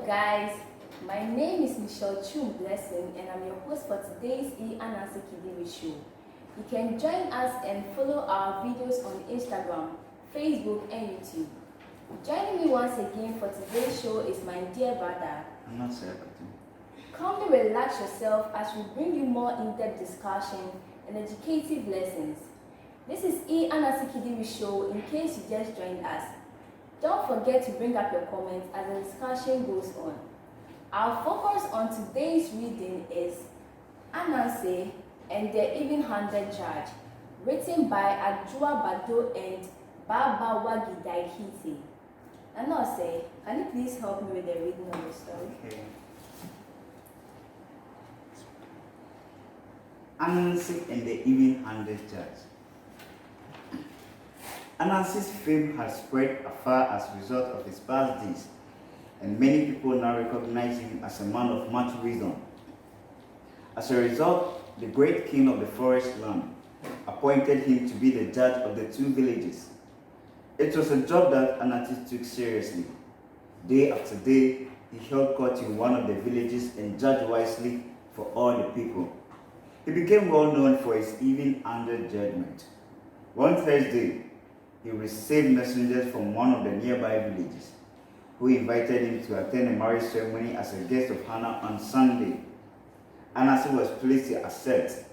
guys, my name is Michelle Twum Blessing and I'm your host for today's e-Ananse Kiddie Reads show. You can join us and follow our videos on Instagram, Facebook and YouTube. Joining me once again for today's show is my dear brother. I'm not sure, Akoto. Calmly relax yourself as we bring you more in-depth discussion and educative lessons. This is e-Ananse Kiddie Reads show in case you just joined us. Don't forget to bring up your comments as the discussion goes on. Our focus on today's reading is Ananse and the Even-Handed Judge, written by Ajua Bado and Baba Wagi Daikiti. And Osei, can you please help me with the reading of the story? Okay. Ananse and the Even-Handed Judge. Ananse's fame has spread afar as a result of his past deeds, and many people now recognize him as a man of much wisdom. As a result, the great king of the forest land appointed him to be the judge of the two villages. It was a job that Ananse took seriously. Day after day, he held court in one of the villages and judged wisely for all the people. He became well known for his even-handed judgment. One Thursday, he received messengers from one of the nearby villages, who invited him to attend a marriage ceremony as a guest of honor on Sunday. Ananse was pleased to accept.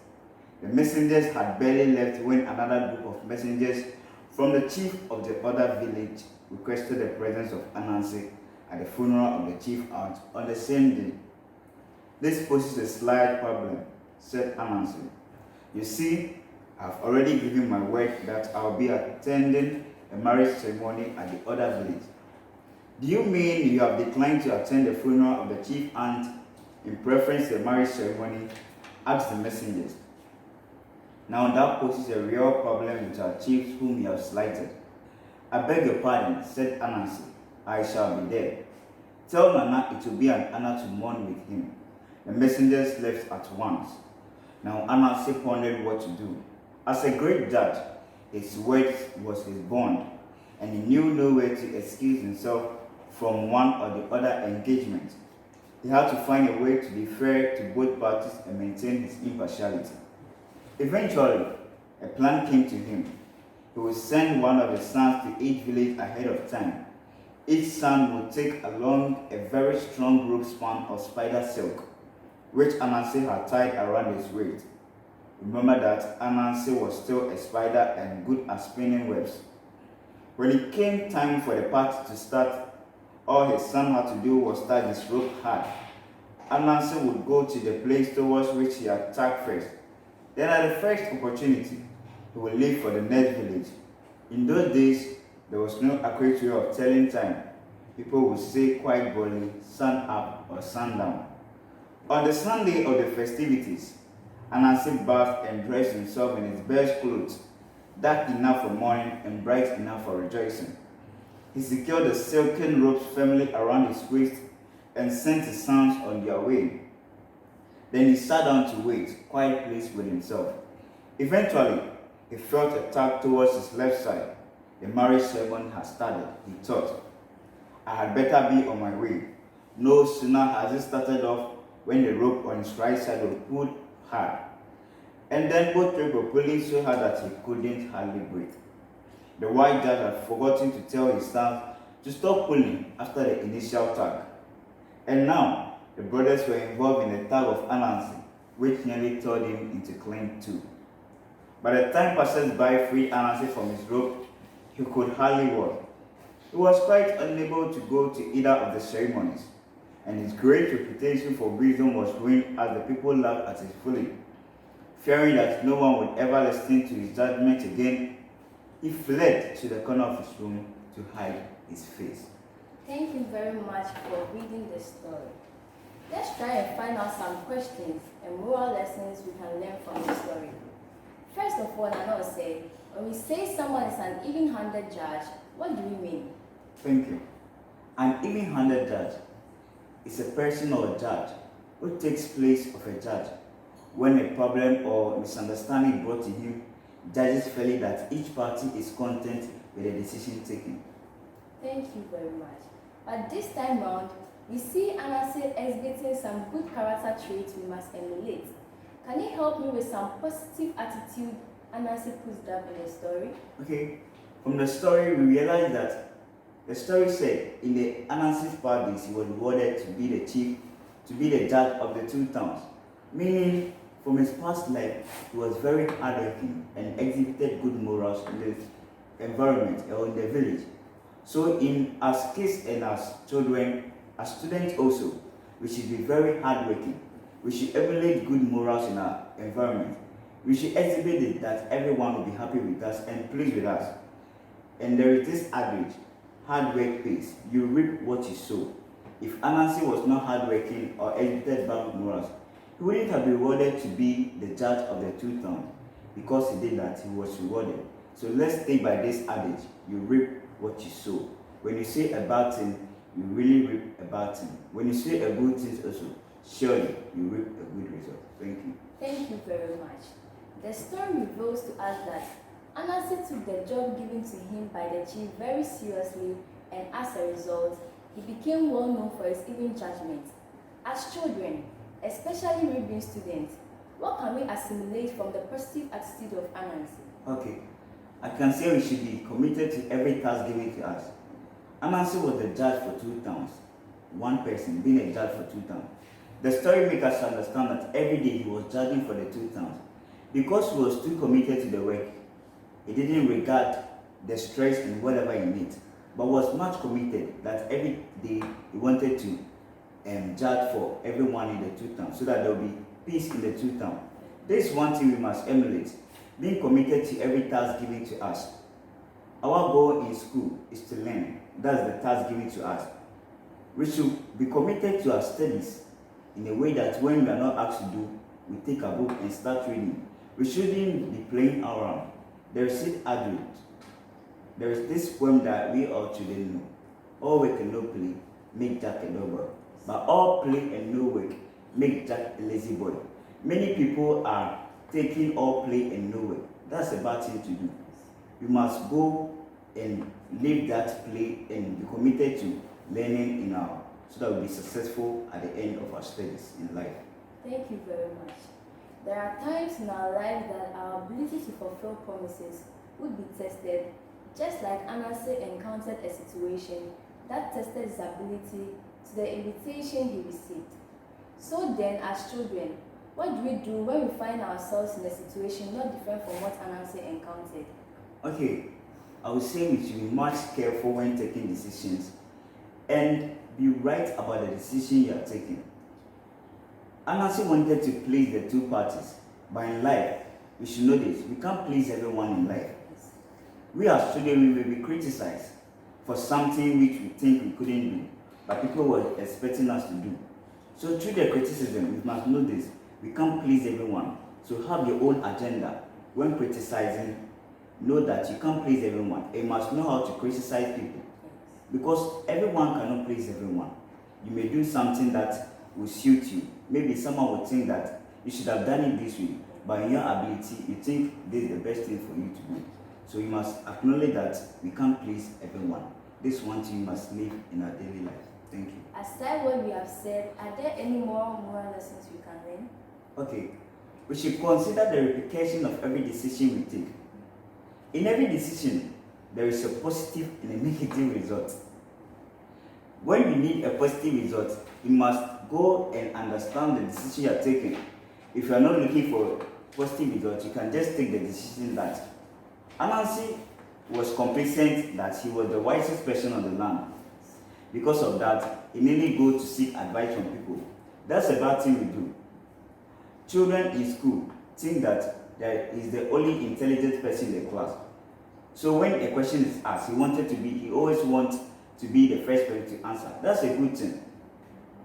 The messengers had barely left when another group of messengers from the chief of the other village requested the presence of Ananse at the funeral of the chief aunt on the same day. This poses a slight problem, said Ananse. You see, I've already given my word that I'll be attending a marriage ceremony at the other village. Do you mean you have declined to attend the funeral of the chief aunt in preference to the marriage ceremony? Asked the messengers. Now that poses a real problem with our chiefs whom you have slighted. I beg your pardon, said Ananse. I shall be there. Tell Nana it will be an honor to mourn with him. The messengers left at once. Now Ananse pondered what to do. As a great judge, his word was his bond, and he knew no way to excuse himself from one or the other engagement. He had to find a way to be fair to both parties and maintain his impartiality. Eventually, a plan came to him. He would send one of his sons to each village ahead of time. Each son would take along a very strong rope span of spider silk, which Ananse had tied around his waist. Remember that Ananse was still a spider and good at spinning webs. When it came time for the party to start, all his son had to do was tie this rope hard. Ananse would go to the place towards which he attacked first. Then at the first opportunity, he would leave for the next village. In those days, there was no accurate way of telling time. People would say quite boldly, sun up or sundown. On the Sunday of the festivities, Ananse bathed and dressed himself in his best clothes, dark enough for mourning and bright enough for rejoicing. He secured the silken ropes firmly around his waist and sent his sons on their way. Then he sat down to wait, quite pleased with himself. Eventually, he felt a tug towards his left side. The marriage ceremony had started, he thought. I had better be on my way. No sooner has it started off when the rope on his right side was pulled hard, and then both ropes were pulling so hard that he couldn't hardly breathe. The white judge had forgotten to tell his sons to stop pulling after the initial tug, and now the brothers were involved in the tug of Ananse, which nearly tore him into clean two. By the time passers-by freed Ananse from his rope, he could hardly walk. He was quite unable to go to either of the ceremonies, and his great reputation for wisdom was ruined as the people laughed at his folly. Fearing that no one would ever listen to his judgment again, he fled to the corner of his room to hide his face. Thank you very much for reading the story. Let's try and find out some questions and moral lessons we can learn from the story. First of all, Ananse, when we say someone is an even-handed judge, what do we mean? Thank you. An even-handed judge is a person or a judge who takes place of a judge. When a problem or misunderstanding brought to him, judges fairly that each party is content with the decision taken. Thank you very much. But this time round, we see Ananse exhibiting some good character traits we must emulate. Can you help me with some positive attitude Ananse puts up in the story? Okay, from the story we realize that the story said in the Ananse's parties he was rewarded to be the chief, to be the judge of the 2 towns, meaning from his past life he was very hardworking and exhibited good morals in the environment or in the village. So in as kids and as children, as students also, we should be very hardworking. We should emulate good morals in our environment. We should exhibit it that everyone will be happy with us and pleased with us. And there is this adage, hard work pays. You reap what you sow. If Ananse was not hardworking or exhibited bad morals, he wouldn't have been rewarded to be the judge of the 2 towns. Because he did that, he was rewarded. So let's stay by this adage, you reap what you sow. When you say a bad thing, you really reap a bad thing. When you say a good thing also, surely you reap a good result. Thank you. Thank you very much. The story reveals to us that Ananse took the job given to him by the chief very seriously, and as a result, he became well known for his even judgment. As children, especially reading students, what can we assimilate from the positive attitude of Ananse? Okay, I can say we should be committed to every task given to us. Ananse was the judge for 2 towns. One person being a judge for 2 towns. The story makes us understand that every day he was judging for the 2 towns. Because he was too committed to the work, he didn't regard the stress and whatever he needs, but was much committed that every day he wanted to judge for everyone in the 2 towns so that there will be peace in the 2 towns. This is one thing we must emulate, being committed to every task given to us. Our goal in school is to learn. That's the task given to us. We should be committed to our studies in a way that when we are not asked to do, we take a book and start reading. We shouldn't be playing around. There is this adage. There is this poem that we all children know. All work and no play make Jack a dull boy. But all play and no work make Jack a lazy boy. Many people are taking all play and no work. That's a bad thing to do. You must go and live that play and be committed to learning in our, so that we'll be successful at the end of our studies in life. Thank you very much. There are times in our life that our ability to fulfill promises would be tested, just like Ananse encountered a situation that tested his ability to the invitation he received. So then, as children, what do we do when we find ourselves in a situation not different from what Ananse encountered? Okay, I would say we should be much careful when taking decisions and be right about the decision you are taking. Ananse wanted to please the 2 parties, but in life, we should know this, we can't please everyone in life. We as children, we will be criticized for something which we think we couldn't do, but people were expecting us to do. So through the criticism, we must know this, we can't please everyone. So have your own agenda. When criticizing, know that you can't please everyone. You must know how to criticize people, because everyone cannot please everyone. You may do something that will suit you. Maybe someone will think that you should have done it this way, but in your ability, you think this is the best thing for you to do. So you must acknowledge that we can't please everyone. This one thing you must live in our daily life. Thank you. Aside what we have said, are there any more moral lessons we can learn? Okay, we should consider the repercussion of every decision we take. In every decision, there is a positive and a negative result. When you need a positive result, you must go and understand the decision you are taking. If you are not looking for positive results, you can just take the decision that Ananse was complacent that he was the wisest person on the land. Because of that, he nearly go to seek advice from people. That's a bad thing we do. Children in school think that there is the only intelligent person in the class. So when a question is asked, he always wants to be the first person to answer. That's a good thing.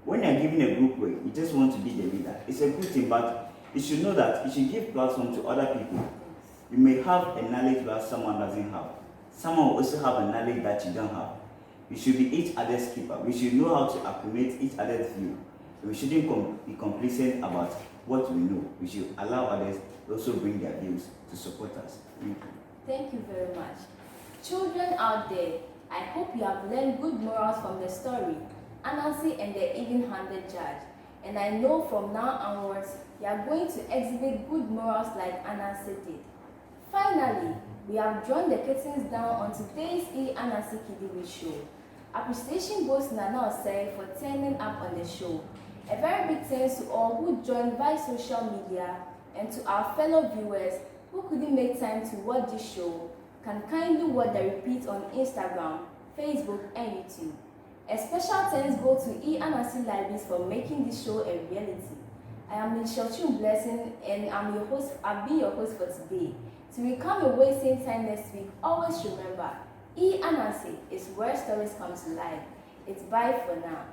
When you're given a group work, you just want to be the leader. It's a good thing, but you should know that you should give platform to other people. You may have a knowledge that someone doesn't have. Someone will also have a knowledge that you don't have. We should be each other's keeper. We should know how to accumulate each other's view. So we shouldn't be complacent about what we know. We should allow others to also bring their views to support us. Thank you. Thank you very much. Children out there, I hope you have learned good morals from the story. Ananse and the even-handed judge. And I know from now onwards, you are going to exhibit good morals like Ananse did. Finally, we have drawn the curtains down on today's e-Ananse Kiddie Reads show. Appreciation goes to Nana Osei for turning up on the show. A very big thanks to all who joined via social media, and to our fellow viewers who couldn't make time to watch this show can kindly watch the repeat on Instagram, Facebook, and YouTube. A special thanks go to e-Ananse Libraries for making this show a reality. I am Twum Blessing, and I'll be your host for today. Till we come your way same time next week, always remember, e-Ananse is where stories come to life. It's bye for now.